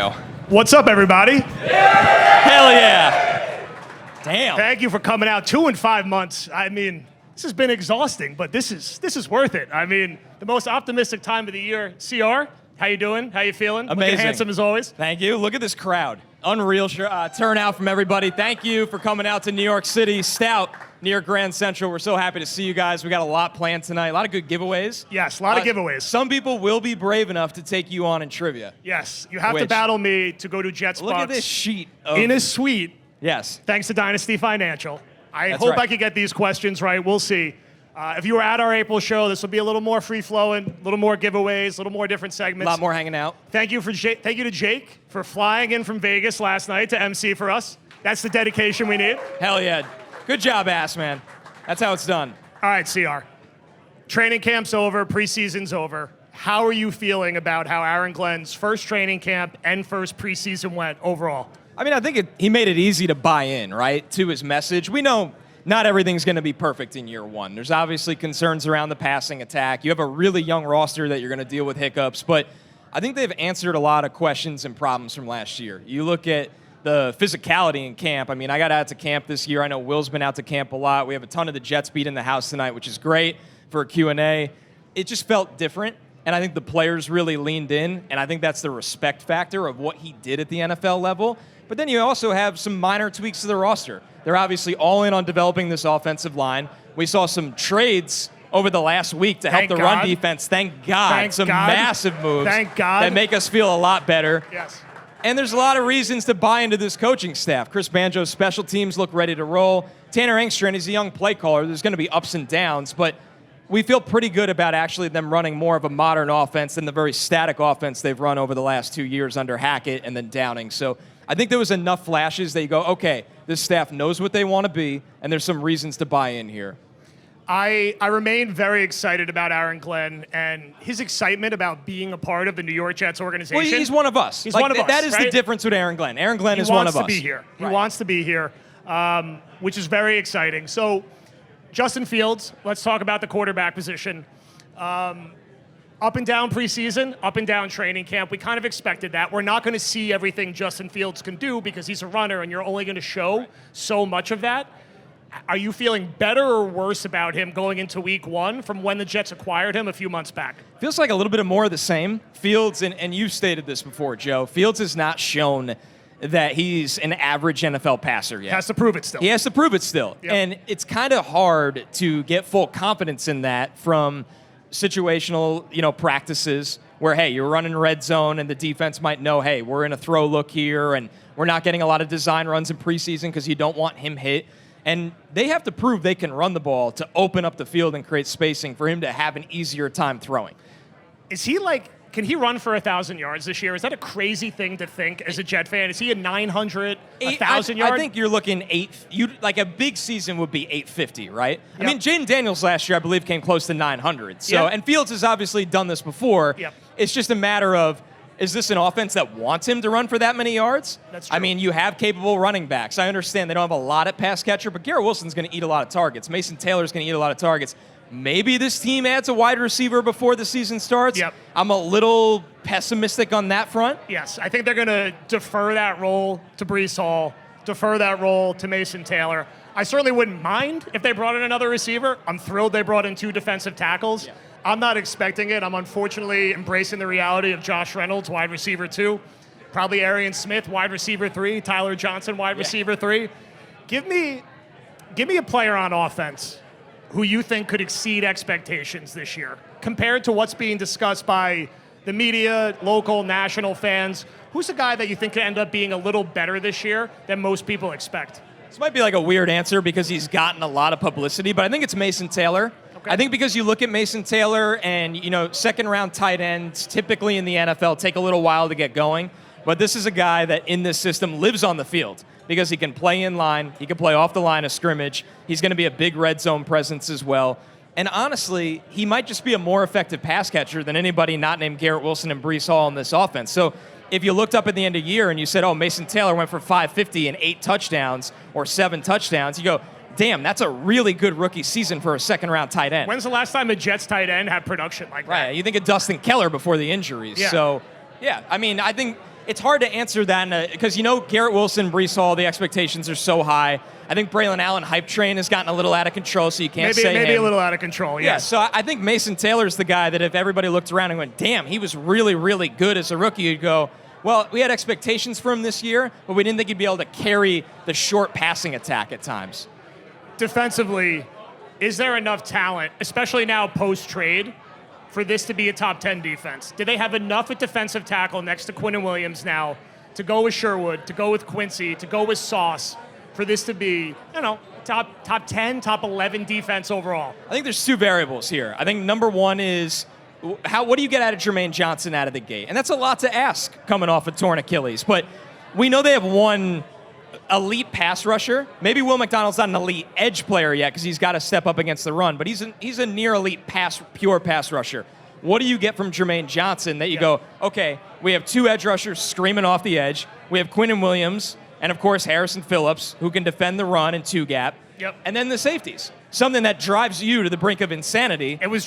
What's up, everybody? Hell yeah. Damn. Thank you for coming out. 2 and 5 months. I mean, this has been exhausting, but this is worth it. I mean, the most optimistic time of the year. CR, how you doing? How you feeling? Amazing. Looking handsome as always. Thank you. Look at this crowd. Unreal turnout from everybody. Thank you for coming out to New York City, STOUT, near Grand Central. We're so happy to see you guys. We got a lot planned tonight. A lot of good giveaways. Yes, a lot of giveaways. Some people will be brave enough to take you on in trivia. Yes, you have to battle me to go to Jets Look Bucks. at this sheet. In a suite. Yes. Thanks to Dynasty Financial. I That's hope right. I can get these questions right. We'll see. If you were at our April show, this will be a little more free-flowing, a little more giveaways, a little more different segments. A lot more hanging out. Thank you to Jake for flying in from Vegas last night to MC for us. That's the dedication we need. Hell yeah. Good job, Asman. That's how it's done. All right, CR. Training camp's over, preseason's over. How are you feeling about how Aaron Glenn's first training camp and first preseason went overall? I mean, I think he made it easy to buy in, right, to his message. We know not everything's going to be perfect in year one. There's obviously concerns around the passing attack. You have a really young roster that you're going to deal with hiccups, but I think they've answered a lot of questions and problems from last year. You look at the physicality in camp. I mean, I got out to camp this year. I know Will's been out to camp a lot. We have a ton of the Jets beat in the house tonight, which is great for a Q&A. It just felt different, and I think the players really leaned in, and I think that's the respect factor of what he did at the NFL level. But then you also have some minor tweaks to the roster. They're obviously all in on developing this offensive line. We saw some trades over the last week to help the run defense. Thank God. Some massive moves that make us feel a lot better. Yes. And there's a lot of reasons to buy into this coaching staff. Chris Banjo's special teams look ready to roll. Tanner Engstrand, he's a young play caller. There's going to be ups and downs, but we feel pretty good about actually them running more of a modern offense than the very static offense they've run over the last 2 years under Hackett and then Downing. So I think there was enough flashes that you go, okay, this staff knows what they want to be, and there's some reasons to buy in here. I remain very excited about Aaron Glenn and his excitement about being a part of the New York Jets organization. Well, he's one of us. He's one of us. That is right? the difference with Aaron Glenn. Aaron Glenn is one of us. He wants to be here. He wants to be here, which is very exciting. So, Justin Fields, let's talk about the quarterback position. Up and down preseason, up and down training camp. We kind of expected that. We're not going to see everything Justin Fields can do because he's a runner and you're only going to show so much of that. Are you feeling better or worse about him going into week one from when the Jets acquired him a few months back? Feels like a little bit of more of the same. Fields, and you've stated this before, Joe, Fields has not shown that he's an average NFL passer yet. Has to prove it still. He has to prove it still. Yep. And it's kind of hard to get full confidence in that from situational, practices where, hey, you're running red zone and the defense might know, hey, we're in a throw look here and we're not getting a lot of design runs in preseason because you don't want him hit. And they have to prove they can run the ball to open up the field and create spacing for him to have an easier time throwing. Is he can he run for 1,000 yards this year? Is that a crazy thing to think as a Jet fan? Is he a 900, 1,000 yard? I think you're looking a big season would be 850, right? Yep. I mean, Jaden Daniels last year, I believe, came close to 900. So, Yep. and Fields has obviously done this before. Yep. It's just a matter of, is this an offense that wants him to run for that many yards? That's true. I mean, you have capable running backs. I understand they don't have a lot at pass catcher, but Garrett Wilson's going to eat a lot of targets. Mason Taylor's going to eat a lot of targets. Maybe this team adds a wide receiver before the season starts. Yep. I'm a little pessimistic on that front. Yes, I think they're going to defer that role to Breece Hall, defer that role to Mason Taylor. I certainly wouldn't mind if they brought in another receiver. I'm thrilled they brought in 2 defensive tackles. Yeah. I'm not expecting it. I'm unfortunately embracing the reality of Josh Reynolds, wide receiver 2. Probably Arian Smith, wide receiver 3. Tyler Johnson, wide receiver 3. Give me a player on offense who you think could exceed expectations this year compared to what's being discussed by the media, local, national fans. Who's the guy that you think could end up being a little better this year than most people expect? This might be like a weird answer because he's gotten a lot of publicity, but I think it's Mason Taylor. Okay. I think because you look at Mason Taylor and, second-round tight ends typically in the NFL take a little while to get going, but this is a guy that in this system lives on the field because he can play in line, he can play off the line of scrimmage, he's going to be a big red zone presence as well. And honestly, he might just be a more effective pass catcher than anybody not named Garrett Wilson and Breece Hall in this offense. So if you looked up at the end of the year and you said, oh, Mason Taylor went for 550 and 8 touchdowns or 7 touchdowns, you go, damn, that's a really good rookie season for a second-round tight end. When's the last time a Jets tight end had production like that? Right, you think of Dustin Keller before the injuries. Yeah. So, yeah, I mean, I think it's hard to answer that because Garrett Wilson, Breece Hall, the expectations are so high. I think Braylon Allen hype train has gotten a little out of control, so you can't say maybe him. A little out of control. Yeah. So I think Mason Taylor's the guy that if everybody looked around and went, "Damn, he was really, really good as a rookie," you'd go, "Well, we had expectations for him this year, but we didn't think he'd be able to carry the short passing attack at times." Defensively, is there enough talent, especially now post-trade, for this to be a top 10 defense? Do they have enough at defensive tackle next to Quinnen Williams now to go with Sherwood, to go with Quincy, to go with Sauce, for this to be, top 10, top 11 defense overall? I think there's two variables here. I think number one is what do you get out of Jermaine Johnson out of the gate? And that's a lot to ask coming off a torn Achilles. But we know they have one elite pass rusher. Maybe Will McDonald's not an elite edge player yet because he's got to step up against the run, but he's a near elite pure pass rusher. What do you get from Jermaine Johnson that you go, okay, we have two edge rushers screaming off the edge. We have Quinnen Williams and, of course, Harrison Phillips, who can defend the run in two gap. Yep. And then the safeties, something that drives you to the brink of insanity. It was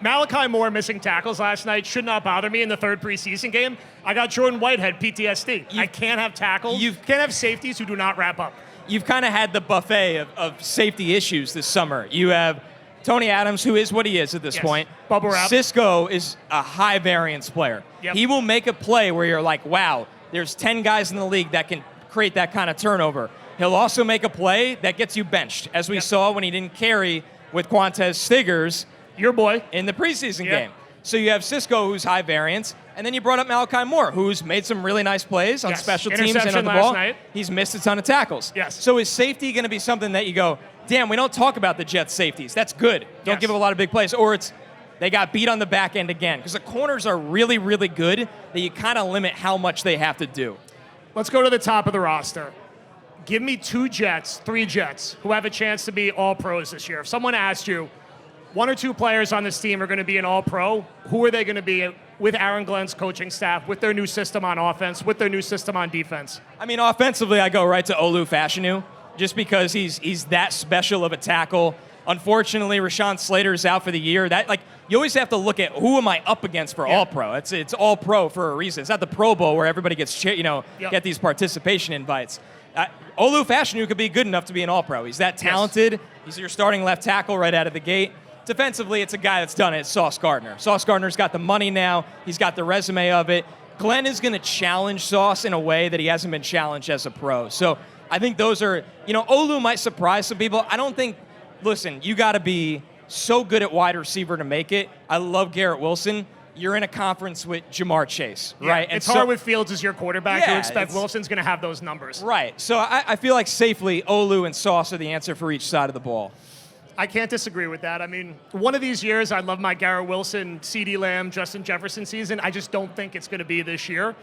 Malachi Moore missing tackles last night should not bother me in the third preseason game. I got Jordan Whitehead PTSD. I can't have tackles. You can't have safeties who do not wrap up. You've kind of had the buffet of safety issues this summer. You have Tony Adams, who is what he is at this point. Bubble wrap. Cisco is a high variance player. Yep. He will make a play where you're like, wow, there's 10 guys in the league that can create that kind of turnover. He'll also make a play that gets you benched, as we saw when he didn't carry with Quantez Stiggers, your boy, in the preseason game. So you have Cisco, who's high variance, and then you brought up Malachi Moore, who's made some really nice plays on special teams and on the ball. Night. He's missed a ton of tackles. Yes. So is safety going to be something that you go, damn, we don't talk about the Jets safeties. That's good. Don't give up a lot of big plays. Or it's they got beat on the back end again. Because the corners are really, really good that you kind of limit how much they have to do. Let's go to the top of the roster. Give me three Jets who have a chance to be all-pros this year. If someone asked you, one or two players on this team are going to be an all-pro, who are they going to be with Aaron Glenn's coaching staff, with their new system on offense, with their new system on defense? I mean, offensively, I go right to Olu Fashanu, just because he's that special of a tackle. Unfortunately, Rashawn Slater is out for the year. You always have to look at who am I up against for all-pro. It's all-pro for a reason. It's not the Pro Bowl where everybody gets get these participation invites. Olu Fashanu could be good enough to be an all-pro. He's that talented. Yes. He's your starting left tackle right out of the gate. Defensively, it's a guy that's done it. It's Sauce Gardner. Sauce Gardner's got the money now. He's got the resume of it. Glenn is going to challenge Sauce in a way that he hasn't been challenged as a pro. So I think those are, Olu might surprise some people. I don't think, listen, you got to be so good at wide receiver to make it. I love Garrett Wilson. You're in a conference with Jamar Chase, right? And it's hard with Fields as your quarterback to expect Wilson's going to have those numbers. Right. So I feel like safely Olu and Sauce are the answer for each side of the ball. I can't disagree with that. I mean, one of these years, I love my Garrett Wilson, CeeDee Lamb, Justin Jefferson season. I just don't think it's going to be this year.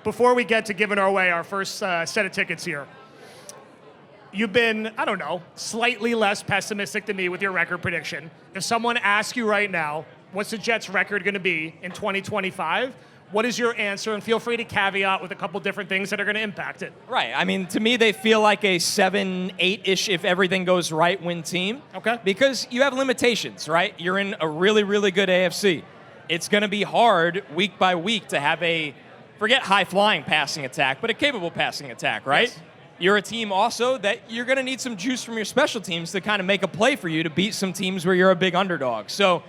Before we get to giving away our first set of tickets here, you've been, slightly less pessimistic than me with your record prediction. If someone asks you right now, what's the Jets' record going to be in 2025? What is your answer? And feel free to caveat with a couple different things that are going to impact it. Right. I mean, to me, they feel like a 7-8-ish, if everything goes right, win team. Okay. Because you have limitations, right? You're in a really, really good AFC. It's going to be hard week by week to have forget high-flying passing attack, but a capable passing attack, right? Yes. You're a team also that you're going to need some juice from your special teams to kind of make a play for you to beat some teams where you're a big underdog. So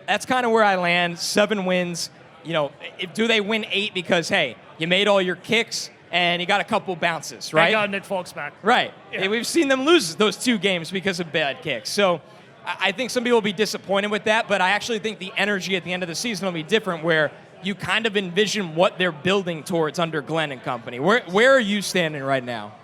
that's kind of where I land. 7 wins. Do they win 8 because, hey, you made all your kicks and you got a couple bounces, right? They got Nick Folks back. Right. Yeah. Hey, we've seen them lose those 2 games because of bad kicks. So I think some people will be disappointed with that, but I actually think the energy at the end of the season will be different where you kind of envision what they're building towards under Glenn and company. Where are you standing right now?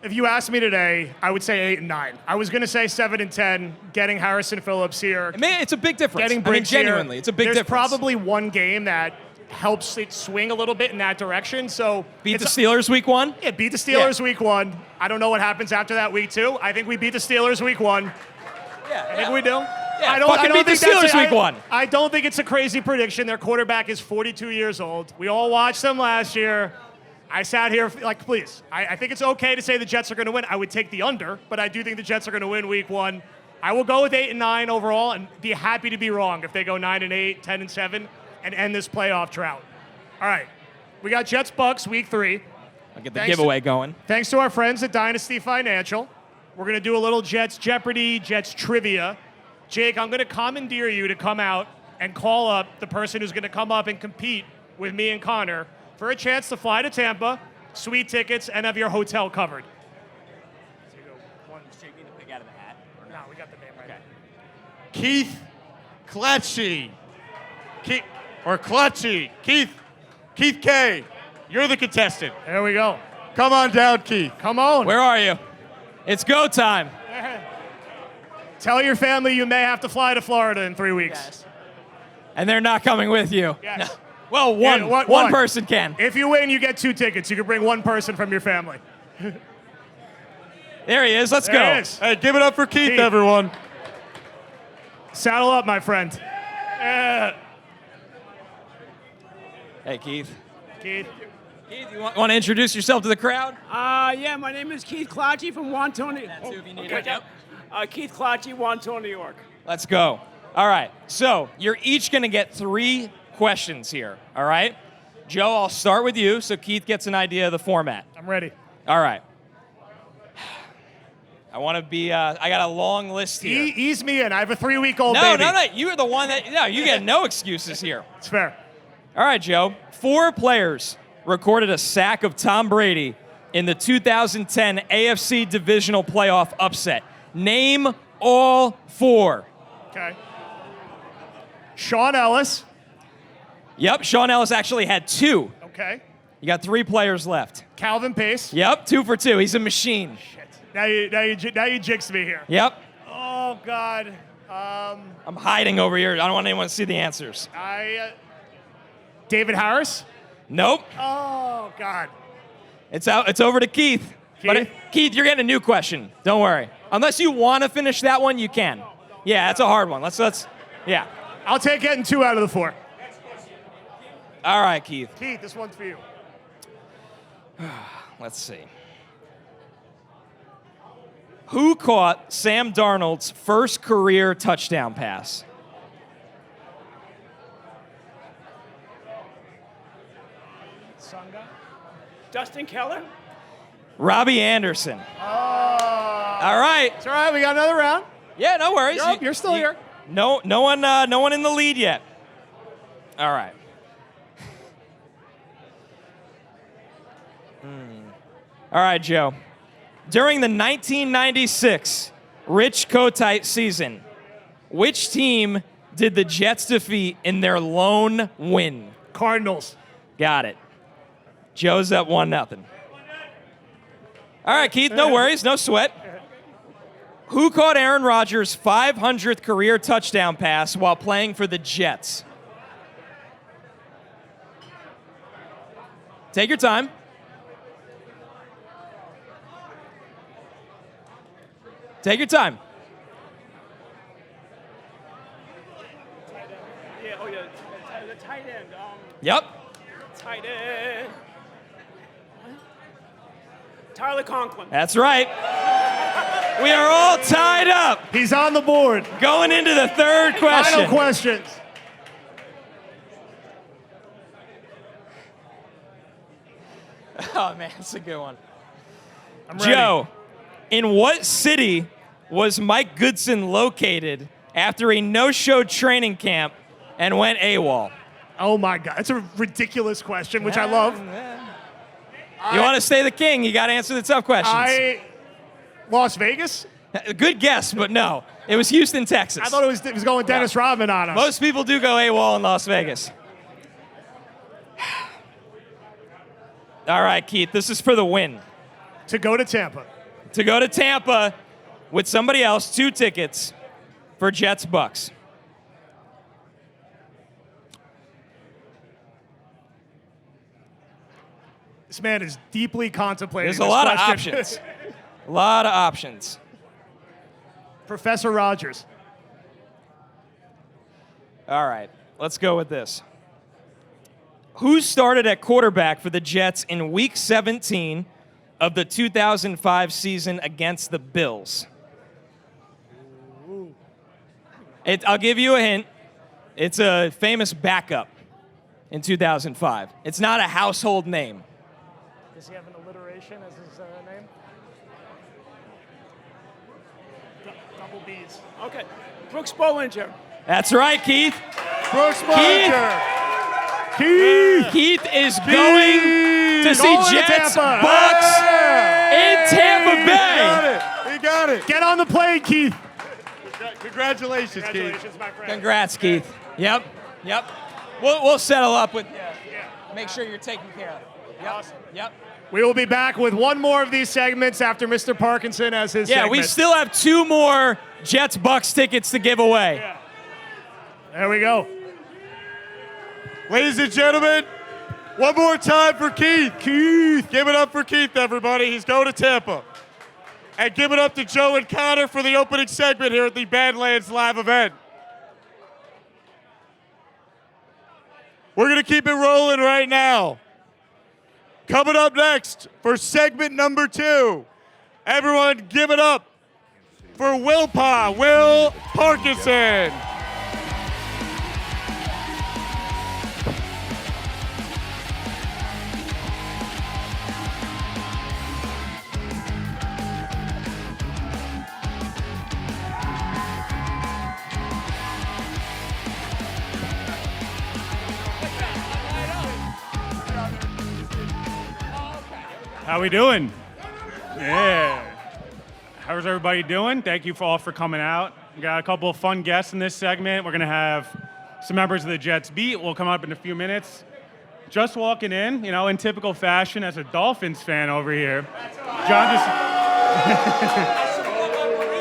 If you asked me today, I would say 8-9. I was going to say 7-10, getting Harrison Phillips here. Man, it's a big difference. Getting Briggs genuinely, here. It's a big difference. There's probably one game that helps it swing a little bit in that direction. So beat the Steelers week 1? Yeah, beat the Steelers week 1. I don't know what happens after that week 2. I think we beat the Steelers week 1. Yeah, I think we do. Yeah, I don't beat the Steelers week 1. I don't think it's a crazy prediction. Their quarterback is 42 years old. We all watched them last year. I sat here please. I think it's okay to say the Jets are going to win. I would take the under, but I do think the Jets are going to win week 1. I will go with 8-9 overall and be happy to be wrong if they go 9-8, 10-7, and end this playoff drought. All right, We got Jets Bucks week 3. I'll get the giveaway going. Thanks to our friends at Dynasty Financial. We're going to do a little Jets Jeopardy, Jets trivia. Jake, I'm going to commandeer you to come out and call up the person who's going to come up and compete with me and Connor for a chance to fly to Tampa, sweet tickets, and have your hotel covered. So you go one shaking to pick out of the hat? Or no, we got the name right. Okay. Keith Klatchy. Keith K. You're the contestant. There we go. Come on down, Keith. Come on. Where are you? It's go time. Tell your family you may have to fly to Florida in 3 weeks. Yes. And they're not coming with you. Yes. No. Well, one person can. If you win, you get 2 tickets. You can bring one person from your family. There he is. Let's There go. he is. Hey, give it up for Keith, Keith. everyone. Saddle up, my friend. Hey, Keith. Keith. Keith, you want to introduce yourself to the crowd? Yeah, my name is Keith Klatchy from Wantagh. That's who if you need okay. it. Yep. Keith Klatchy, Wantagh, New York. Let's go. All right. So you're each going to get 3 questions here. All right. Joe, I'll start with you so Keith gets an idea of the format. I'm ready. All right. I want to be, I got a long list here. Ease me in. I have a 3-week-old No, baby. no. You are the one that, no, you get no excuses here. It's fair. All right, Joe. 4 players recorded a sack of Tom Brady in the 2010 AFC Divisional Playoff upset. Name all 4. Okay. Sean Ellis. Yep, Sean Ellis actually had 2. Okay. You got 3 players left. Calvin Pace. Yep, 2 for 2. He's a machine. Now you jinxed me here. Yep. Oh, God. I'm hiding over here. I don't want anyone to see the answers. David Harris. Nope. Oh, God. It's out. It's over to Keith. But Keith, you're getting a new question. Don't worry. Unless you want to finish that one, you can. Yeah, that's a hard one. Let's. Yeah. I'll take getting 2 out of the 4. All right, Keith. Keith, this one's for you. Let's see. Who caught Sam Darnold's first career touchdown pass? Dustin Keller? Robbie Anderson. Oh. All right. It's all right. We got another round. Yeah, no worries. You're up. You're still here. No one in the lead yet. All right. All right, Joe. During the 1996 Rich Kotite season, which team did the Jets defeat in their lone win? Cardinals. Got it. Joe's up 1-0. All right, Keith, no worries, no sweat. Who caught Aaron Rodgers' 500th career touchdown pass while playing for the Jets? Take your time. Take your time. Yeah, the tight end. Yep. Tight end. Tyler Conklin. That's right. We are all tied up. He's on the board. Going into the 3rd question. Final questions. Oh, man, that's a good one. I'm ready. Joe, in what city was Mike Goodson located after a no-show training camp and went AWOL? Oh, my God. That's a ridiculous question, which I love. You want to stay the king, you got to answer the tough questions. Las Vegas? Good guess, but no. It was Houston, Texas. I thought it was going Dennis Rodman on us. Most people do go AWOL in Las Vegas. All right, Keith, this is for the win. To go to Tampa. To go to Tampa with somebody else, 2 tickets for Jets Bucks. This man is deeply contemplating There's this a lot of question. options. A lot of options. Professor Rogers. All right, let's go with this. Who started at quarterback for the Jets in Week 17 of the 2005 season against the Bills? I'll give you a hint. It's a famous backup. in 2005. It's not a household name. Does he have an alliteration as his name? Double B's. Okay. Brooks Bollinger. That's right, Keith. Brooks Bollinger. Keith is going to see Going to Jets Tampa. Bucks in Tampa Bay. He got it. Get on the plane, Keith. Congratulations, Keith. Congratulations, my friend. Congrats, Keith. Yep. We'll settle up with you. Make sure you're taken care of. Yep. Awesome. Yep. We will be back with one more of these segments after Mr. Parkinson has his Yeah, segment. we still have 2 more Jets Bucks tickets to give away. Yeah. There we go. Ladies and gentlemen, one more time for Keith. Keith. Give it up for Keith, everybody. He's going to Tampa. And give it up to Joe and Connor for the opening segment here at the Badlands live event. We're going to keep it rolling right now. Coming up next for segment number 2, everyone give it up for Will Parkinson. How we doing? Yeah. How's everybody doing? Thank you all for coming out. We got a couple of fun guests in this segment. We're gonna have some members of the Jets beat. Will come up in a few minutes. Just walking in, in typical fashion as a Dolphins fan over here. John just